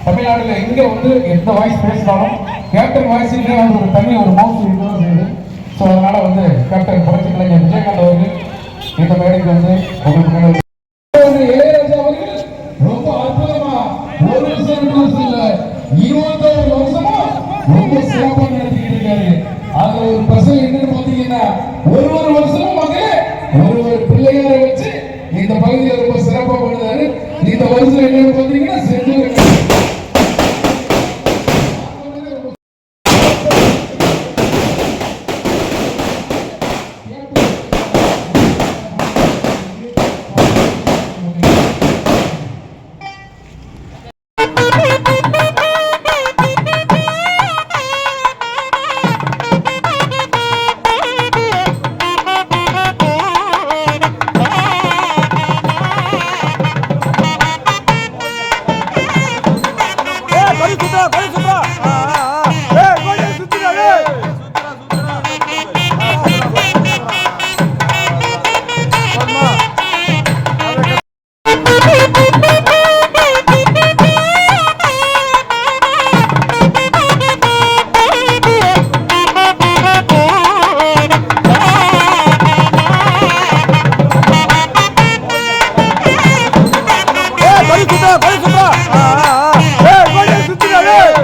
தமிழ்நாடுல எங்க வந்து எந்த வாய்ஸ் பேசினாலும் கேப்டன் வாய்ஸ்லயே வந்து ஒரு தனி ஒரு மவுஸ் இதுதான் செய்யுது. ஸோ அதனால வந்து கேப்டன் புரட்சி கலைஞர் விஜயகாந்த் அவர்கள் இந்த மேடைக்கு வந்து உங்களுக்கு இளையராஜா அவர்கள் ரொம்ப அற்புதமா ஒரு வருஷம் 2 வருஷம் இல்ல 21 வருஷமா ரொம்ப சிறப்பாக நடத்திக்கிட்டு இருக்காரு. அதுல ஒரு பசங்க என்னன்னு பாத்தீங்கன்னா ஒரு வருஷமும் ஒரு பிள்ளையாரை வச்சு இந்த பகுதியை ரொம்ப சிறப்பா பண்ணுறாரு. இந்த வருஷம் என்னன்னு பாத்தீங்கன்னா செஞ்சு படி சுத்தா படி சுத்தா ஏய் கோடி சுத்துடா ஏய் சுத்தா படி சுத்தா ஏய் கோடி சுத்துடா ஏய்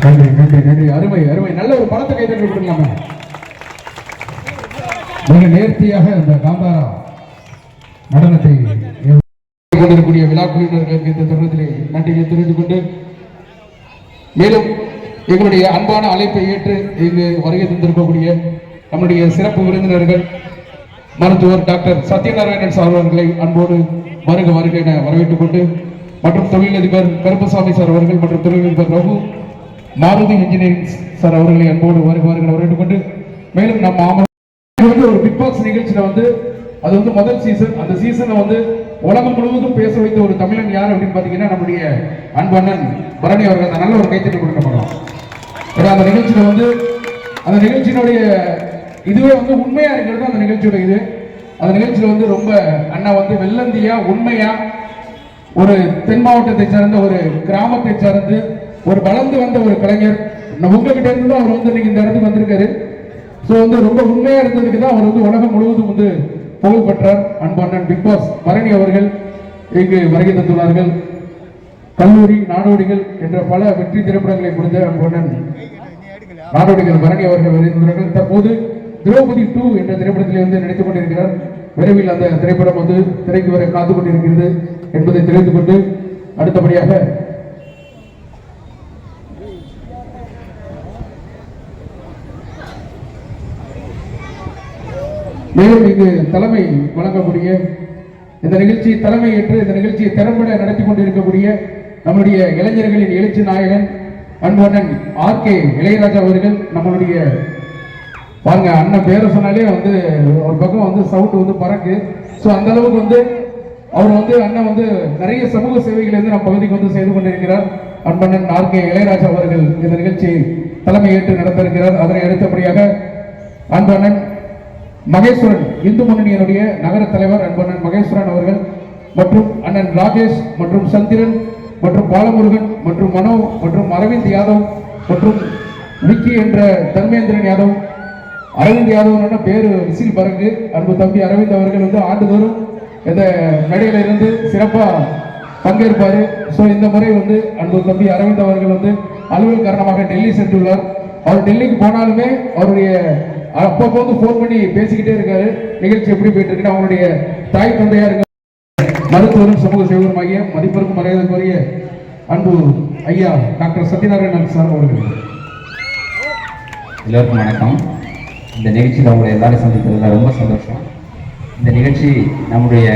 நன்றி நன்றி நன்றி, அருமை அருமை. நல்ல ஒரு பணத்தை கைதட்டி கொடுக்கலாமே. மிக நேர்த்தியாக இந்த காந்தாரா நடனத்தை கொண்டிருக்கக்கூடிய விழா குழுவினர்களுக்கு இந்த தருணத்திலே நன்றியை தெரிவித்துக் கொண்டு, மேலும் எங்களுடைய அன்பான அழைப்பை ஏற்று இங்கு வருகை தந்திருக்கக்கூடிய நம்முடைய சிறப்பு விருந்தினர்கள் மருத்துவர் டாக்டர் சத்யநாராயணன் சார் அவர்களை அன்போடு வருக வருக என வரவேற்றுக் கொண்டு, மற்றும் தொழிலதிபர் கருப்பசாமி சார் அவர்கள் மற்றும் தொழிலதிபர் ரகு மாருதி இன்ஜினியரிங் சார் அவர்களை அன்போடு வருக வருக வரவேற்றுக் கொண்டு, மேலும் நம்ம ஒரு பிக் பாஸ் நிகழ்ச்சியில அது முதல் சீசன். அந்த சீசனை உலகம் முழுவதும் பேச வைத்த ஒரு தமிழன் யார் அப்படின்னு பாத்தீங்கன்னா நம்முடைய அன்பண்ணன் பரணி அவர்கள். அந்த நல்ல ஒரு கைத்தட்டி கொடுக்கப்படலாம். அந்த நிகழ்ச்சியில அந்த நிகழ்ச்சியினுடைய இதுவே உண்மையா இருக்கிறது அந்த நிகழ்ச்சியோட இது. அந்த நிகழ்ச்சியில ரொம்ப அண்ணா வெள்ளந்தியா உண்மையா ஒரு தென் மாவட்டத்தை சார்ந்த ஒரு கிராமத்தை சார்ந்து ஒரு வளர்ந்து வந்த ஒரு கலைஞர். உங்ககிட்ட இருந்து தான் அவர் இன்னைக்கு இந்த இடத்துக்கு வந்திருக்காரு. ஸோ ரொம்ப உண்மையா இருந்ததுக்கு தான் அவர் உலகம் முழுவதும் புகழ் பெற்றார். அன்பண்ணன் பிக் பாஸ் பரணி அவர்கள் இங்கு வருகை தந்துள்ளார்கள். கல்லூரி நாடோடிகள் என்ற பல வெற்றி திரைப்படங்களை கொடுத்த அன்பண்ணன் நாடோடிகள் பரணி அவர்கள் வருகை தந்துள்ளார்கள். தற்போது திரௌபதி 2 என்ற திரைப்படத்திலே நடித்துக் கொண்டிருக்கிறார். விரைவில் அந்த திரைப்படம் திரைக்கு வர காத்துக் கொண்டிருக்கிறது என்பதை தெரிவித்துக் கொண்டு, அடுத்தபடியாக மேலும் இங்கு தலைமை வழங்கக்கூடிய இந்த நிகழ்ச்சி தலைமை ஏற்று இந்த நிகழ்ச்சியை திறம்பட நடத்தி கொண்டிருக்கக்கூடிய நம்முடைய இளைஞர்களின் எழுச்சி நாயகன் அன்பண்ணன் ஆர்.கே. இளையராஜா அவர்கள். நம்மளுடைய பாருங்க, அண்ணன் பேரை சொன்னாலே ஒரு பக்கம் சவுண்ட் பறக்கு. ஸோ அந்த அளவுக்கு அவர் அண்ணன் நிறைய சமூக சேவைகளை நம்ம பகுதிக்கு செய்து கொண்டிருக்கிறார். அன்பண்ணன் ஆர்.கே. இளையராஜா அவர்கள் இந்த நிகழ்ச்சியை தலைமை ஏற்று நடத்த இருக்கிறார். அதனை அடுத்தபடியாக அன்பண்ணன் மகேஸ்வரன், இந்து முன்னணியினுடைய நகர தலைவர் அன்பண்ணன் மகேஸ்வரன் அவர்கள் மற்றும் அண்ணன் ராஜேஷ் மற்றும் சந்திரன் மற்றும் பாலமுருகன் மற்றும் மனோ மற்றும் அரவிந்த் யாதவ் மற்றும் விக்கி என்ற தர்மேந்திரன் யாதவ். அரவிந்த் யாதவ் பேரு விசில் பறக்கு. அன்பு தம்பி அரவிந்த் அவர்கள் ஆண்டுதோறும் இந்த மேடையில இருந்து சிறப்பா பங்கேற்பாரு. ஸோ இந்த முறை அன்பு தம்பி அரவிந்த் அவர்கள் அலுவல் காரணமாக டெல்லி சென்றுள்ளார். அவர் டெல்லிக்கு போனாலுமே அவருடைய அப்பப்போ வந்து போன் பண்ணி பேசிக்கிட்டே இருக்காரு. நிகழ்ச்சி எப்படி போயிட்டு இருக்குன்னு அவங்களுடைய தாய் தந்தையாருக்கு மருத்துவரும் சமூக சேவகருமாகிய மதிப்பிற்கும் மரியாதைக்குரிய அன்பு ஐயா டாக்டர் சத்யநாராயணன் சார் அவர்கள். எல்லோருக்கும் வணக்கம். இந்த நிகழ்ச்சியில் உங்களை எல்லாரும் சந்திக்கிறதுல ரொம்ப சந்தோஷம். இந்த நிகழ்ச்சி நம்முடைய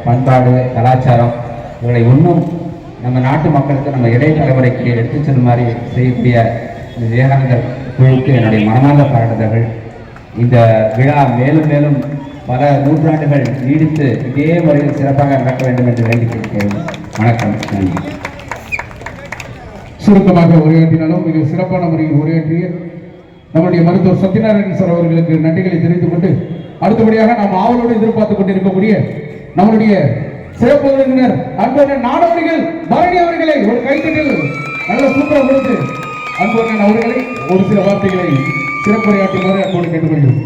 பண்பாடு கலாச்சாரம் இவர்களை இன்னும் நம்ம நாட்டு மக்களுக்கு நம்ம இளைய தலைமுறைக்கு எடுத்துச் செல்லும் மாதிரி செய்யக்கூடிய இந்த விவேகானந்தர் குழுவுக்கு என்னுடைய மனமார்ந்த பாராட்டுதல்கள். இந்த விழா மேலும் மேலும் பல நூற்றாண்டுகள் நீடித்து இதே முறையில் சிறப்பாக நடக்க வேண்டும் என்று வேண்டிக் கொள்கிறேன். வணக்கம், நன்றி. சுருக்கமாக உரையாற்றினாலும் மிக சிறப்பான முறையில் உரையாற்றிய நம்முடைய மருத்துவர் சத்யநாராயணன் சார் அவர்களுக்கு நன்றிகளை தெரிவித்துக் கொண்டு அடுத்தபடியாக நாம் ஆவலோடு எதிர்பார்த்துக் கொண்டிருக்கக்கூடிய நம்முடைய சிறப்பு விருந்தினர் அன்பண்ணன் நாடோடிகள் பரணி அவர்களை ஒரு கைத்தட்டில் நல்ல சூப்பராக கொடுத்து அன்பண்ணன் அவர்களை ஒரு சில வார்த்தைகளை சிறப்புரையாற்றுமாறு அன்போடு கேட்டுக்கொள்கிறோம்.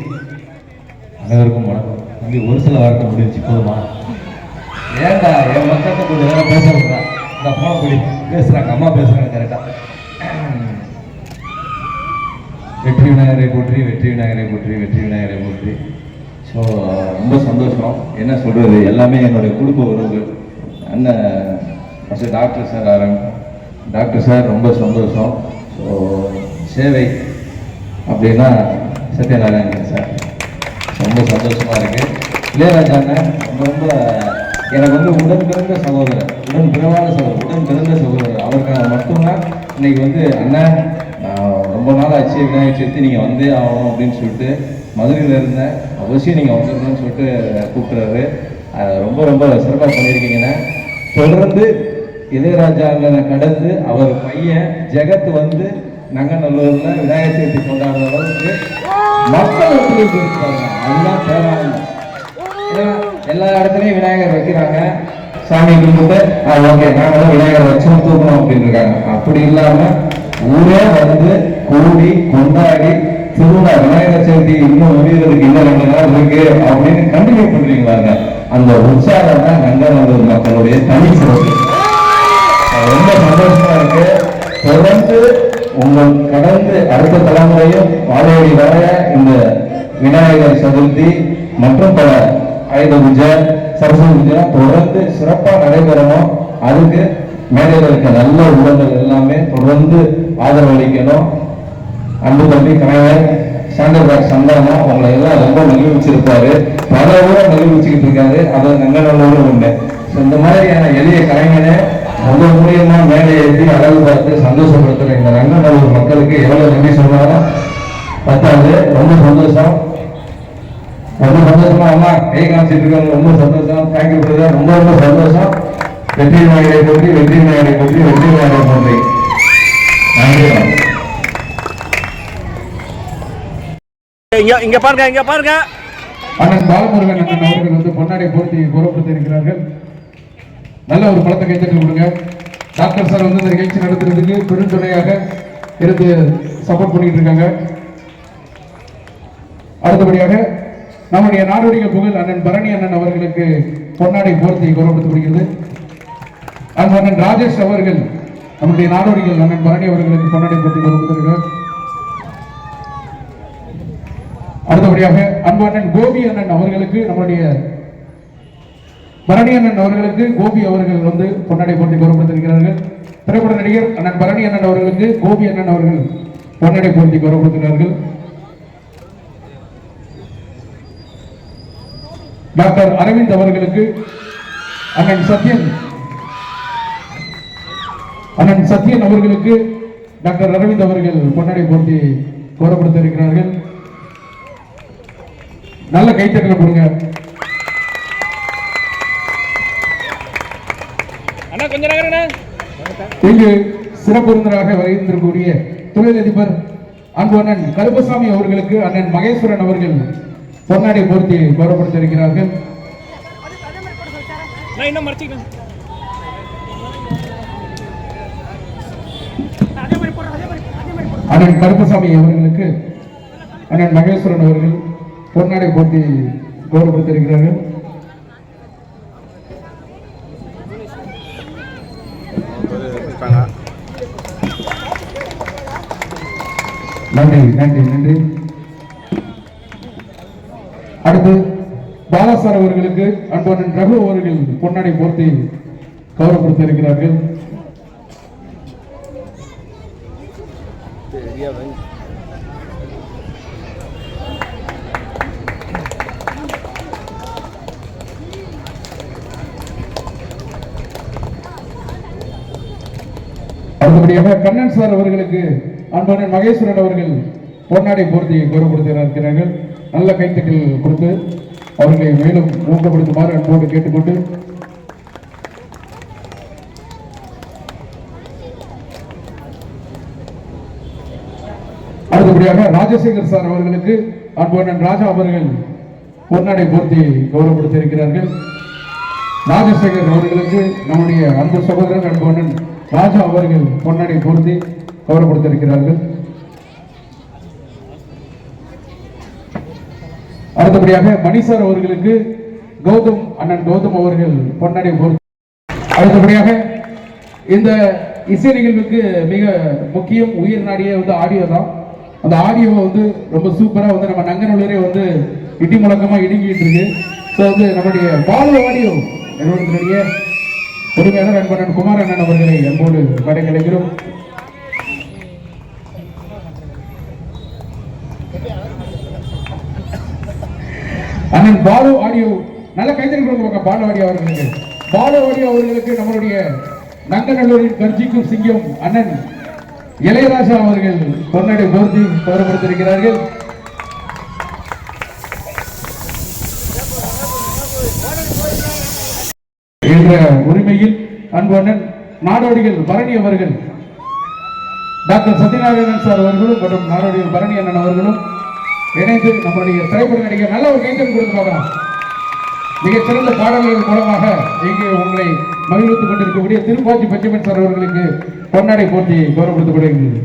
அனைவருக்கும் வணக்கம். தம்பி ஒரு சில வார்த்தை முடிஞ்சு போதுமா? ஏன்டா என் மக்கள்கிட்ட கொஞ்சம் நேரம் பேச விடுறா. இந்த அம்மா போய் பேசுறாங்க, அம்மா பேசுறாங்க கரெக்டா. வெற்றி விநாயகரை போற்றி, வெற்றி விநாயகரை போற்றி, வெற்றி விநாயகரை போற்றி. ஸோ ரொம்ப சந்தோஷம். என்ன சொல்றது, எல்லாமே என்னுடைய குடும்ப உறவுகள். அண்ணன் first doctor sir doctor sir ரொம்ப சந்தோஷம். ஸோ சேவை அப்படின்னா சத்யநாராயணன் சார் ரொம்ப சந்தோஷமா இருக்கு. இளையராஜா அண்ணன் ரொம்ப எனக்கு வந்து உடன் பிறந்த சகோதரர், உடன் பிறந்த சகோதரர். அவருக்காக மட்டும்தான் இன்னைக்கு வந்து அண்ணன் ரொம்ப நாள் ஆச்சு விநாயகர் சதுர்த்தி நீங்கள் வந்தே ஆகணும் அப்படின்னு சொல்லிட்டு மதுரையில் இருந்தேன், அவசியம் நீங்கள் வந்துடணும்னு சொல்லிட்டு கூப்பிட்றாரு. ரொம்ப ரொம்ப சிறப்பாக பண்ணியிருக்கீங்கன்னா தொடர்ந்து இளையராஜா அண்ணனை கடந்து அவர் பையன் ஜெகத் வந்து நங்கநல்லூரில் விநாயகர் சதுர்த்தி கொண்டாடுற அளவுக்கு மக்கள் ஒத்துழைப்பு இருக்காங்க. அதுதான் தேவையான. எல்லா இடத்துலையும் விநாயகர் வைக்கிறாங்க, சாமி கும்பிட்டு ஓகே நாங்களும் விநாயகர் வச்சு தூக்கணும் அப்படின்னு இருக்காங்க. அப்படி இல்லாமல் ஊரே வந்து கூடி கொண்டாடி திருவிழா விநாயகர் சதுர்த்தி இன்னும் முடிவதற்கு இன்னும் 2 நாள் இருக்கு அப்படின்னு கண்டினியூ பண்றீங்களாங்க. அந்த உற்சாகம் தான் நங்கநல்லூர் மக்களுடைய தனி சிறப்பு. ரொம்ப சந்தோஷமா இருக்கு. தொடர்ந்து உங்கள் கடந்து அடுத்த தலைமுறையும் வாழையடி வர இந்த விநாயகர் சதுர்த்தி மற்றும் பல ஆயுத பூஜை சரஸ்வதி பூஜை தொடர்ந்து சிறப்பாக நடைபெறணும். அதுக்கு மேடையில் இருக்க நல்ல உள்ளங்கள் எல்லாமே தொடர்ந்து ஆதரவளிக்கணும். அன்பு தம்பி கலைஞர் சாண்டர்பாக் சந்தானம் அவங்களை எல்லாம் ரொம்ப மகிழ்ச்சிருப்பாரு, பல ஊரை மகிழ்ச்சிக்கிட்டு இருக்காரு. அது நங்கநல்லூர் ஒண்ணு. இந்த மாதிரியான எளிய கலைஞனை உங்கள் மூலியமா மேலே ஏற்றி அழகு பார்த்து சந்தோஷப்படுத்துற இந்த நங்கநல்லூர் மக்களுக்கு எவ்வளவு நன்றி சொன்னாலும் பத்தாது. ரொம்ப சந்தோஷம், ரொம்ப சந்தோஷமா அம்மா கை காமிச்சிட்டு இருக்காங்க. ரொம்ப சந்தோஷம். Thank you brother. ரொம்ப ரொம்ப சந்தோஷம். வெற்றி விநாயகரை போற்றி, வெற்றி விநாயகரை போற்றி, வெற்றி விநாயகரை போற்றி. நன்றி. இங்க பாருங்க, இங்க பாருங்க. அண்ணன் பாலமுருகன் அண்ணன் அவர்கள் வந்து பொன்னாடை போர்த்தி கௌரவப்படுத்தி இருக்கிறார்கள். நல்ல ஒரு பலத்தை கைத்தட்டி கொடுங்க. டாக்டர் சார் வந்து இந்த நிகழ்ச்சி நடத்துறதுக்கு பெருந்துணையாக இருந்து சப்போர்ட் பண்ணிட்டு இருக்காங்க. அடுத்தபடியாக நம்முடைய நாடோடிகள் புகழ் அண்ணன் பரணி அண்ணன் அவர்களுக்கு பொன்னாடை போர்த்தி கௌரவப்படுத்தப்படுகிறது. அண்ணன் ராஜேஷ் அவர்கள் நம்முடைய நாடோடிகள் அண்ணன் பரணி அவர்களுக்கு பொன்னாடை போர்த்தி கௌரவப்படுத்திருக்கிறார். அடுத்தபடியாக அன்பண்ணன் கோபி அண்ணன் அவர்களுக்கு நம்முடைய பரணி அண்ணன் அவர்களுக்கு கோபி அவர்கள் வந்து பொன்னாடை போட்டி கௌரவப்படுத்திருக்கிறார்கள். திரைப்பட நடிகர் அண்ணன் பரணி அண்ணன் அவர்களுக்கு கோபி அண்ணன் அவர்கள் பொன்னாடை போட்டி கௌரவப்படுத்தினார்கள். டாக்டர் அரவிந்த் அவர்களுக்கு அண்ணன் சத்யன் அவர்களுக்கு டாக்டர் அரவிந்த் அவர்கள் பொன்னாடை போட்டி கௌரவப்படுத்த இருக்கிறார்கள். நல்ல கைத்தட்டல் கொடுங்க. இங்கு சிறப்பு விருந்தினராக வருகின்றக்கூடிய தொழிலதிபர் அன்பு அண்ணன் கருப்பசாமி அவர்களுக்கு அண்ணன் மகேஸ்வரன் அவர்கள் பொன்னாடை போர்த்தி கௌரவப்படுத்த இருக்கிறார்கள். அண்ணன் கருப்பசாமி அவர்களுக்கு அண்ணன் மகேஸ்வரன் அவர்கள் பொன்னாடை போர்த்தி கௌரவப்படுத்த இருக்கிறார்கள். நன்றி நன்றி நன்றி. அடுத்து பாலாசார் அவர்களுக்கு அன்பன் ரகு அவர்கள் பொன்னாடை போர்த்தி கௌரவப்படுத்த இருக்கிறார்கள். அடுத்தபடியாக கண்ணன் சார் அவர்களுக்கு அன்பன் மகேஸ்வரன் அவர்கள் பொன்னாடை போர்த்தி கௌரவப்படுத்த இருக்கிறார்கள். நல்ல கைத்தட்டல் கொடுத்து அவர்களை மேலும் ஊக்கப்படுத்துமாறு அன்போடு கேட்டுக்கொண்டு அடுத்தபடியாக ராஜசேகர் சார் அவர்களுக்கு அன்பன் ராஜா அவர்கள் பொன்னாடை போர்த்தி கௌரவப்படுத்த இருக்கிறார்கள். ராஜசேகர் அவர்களுக்கு நம்முடைய அன்பு சகோதரர் அன்பன் ராஜா அவர்கள் பொன்னாடை போர்த்தி கௌரவப்படுத்த இருக்கிறார்கள். அடுத்தபடியாக மணிசார் அவர்களுக்கு கௌதம் அண்ணன் கௌதம் அவர்கள் பொன்னாடை போர்த்தி. அடுத்தபடியாக இந்த இசை நிகழ்வுக்கு மிக முக்கியம் உயிர் நாடியே வந்து ஆடியோ தான். அந்த ஆடியோவை வந்து ரொம்ப சூப்பரா வந்து நம்ம நங்கநல்லூரே வந்து இடி முழக்கமா இடுங்கிட்டு இருக்கு. ஸோ வந்து நம்முடைய பாலு ஆடியோ நிறுவனத்தினுடைய உரிமையாளர் அன்பன் குமார் அண்ணன் அவர்களை அன்போடு கடை கிடைக்கிறோம். அண்ணன் பாலு ஆடியோ நல்ல கைத்தறி கொடுக்க பாலு ஆடியோ அவர்களுக்கு. பாலு ஆடியோ அவர்களுக்கு நம்மளுடைய நங்கநல்லூரின் கர்ஜிக்கும் சிங்கம் அண்ணன் இளையராஜா அவர்கள் பொன்னாடை போர்த்தி கௌரவப்படுத்தியிருக்கிறார்கள். என்ற உரிமையில் அன்பு அண்ணன் நாடோடிகள் பரணி அவர்கள் டாக்டர் சத்யநாராயணன் சார் அவர்களும் மற்றும் நாடோடிகள் பரணி அண்ணன் அவர்களும் இணைந்து நம்முடைய திரைப்பட நடிகர் நல்ல ஒரு கைத்தறி கொடுத்து பார்க்கலாம். மிகச்சிறந்த பாடல்கள் மூலமாக இங்கே உங்களை மகிழ்வித்துக் கொண்டிருக்கக்கூடிய திருப்பாச்சி பச்சைமன் சார் அவர்களுக்கு பொன்னாடை போட்டி கௌரவப்படுத்தப்படுகிறது.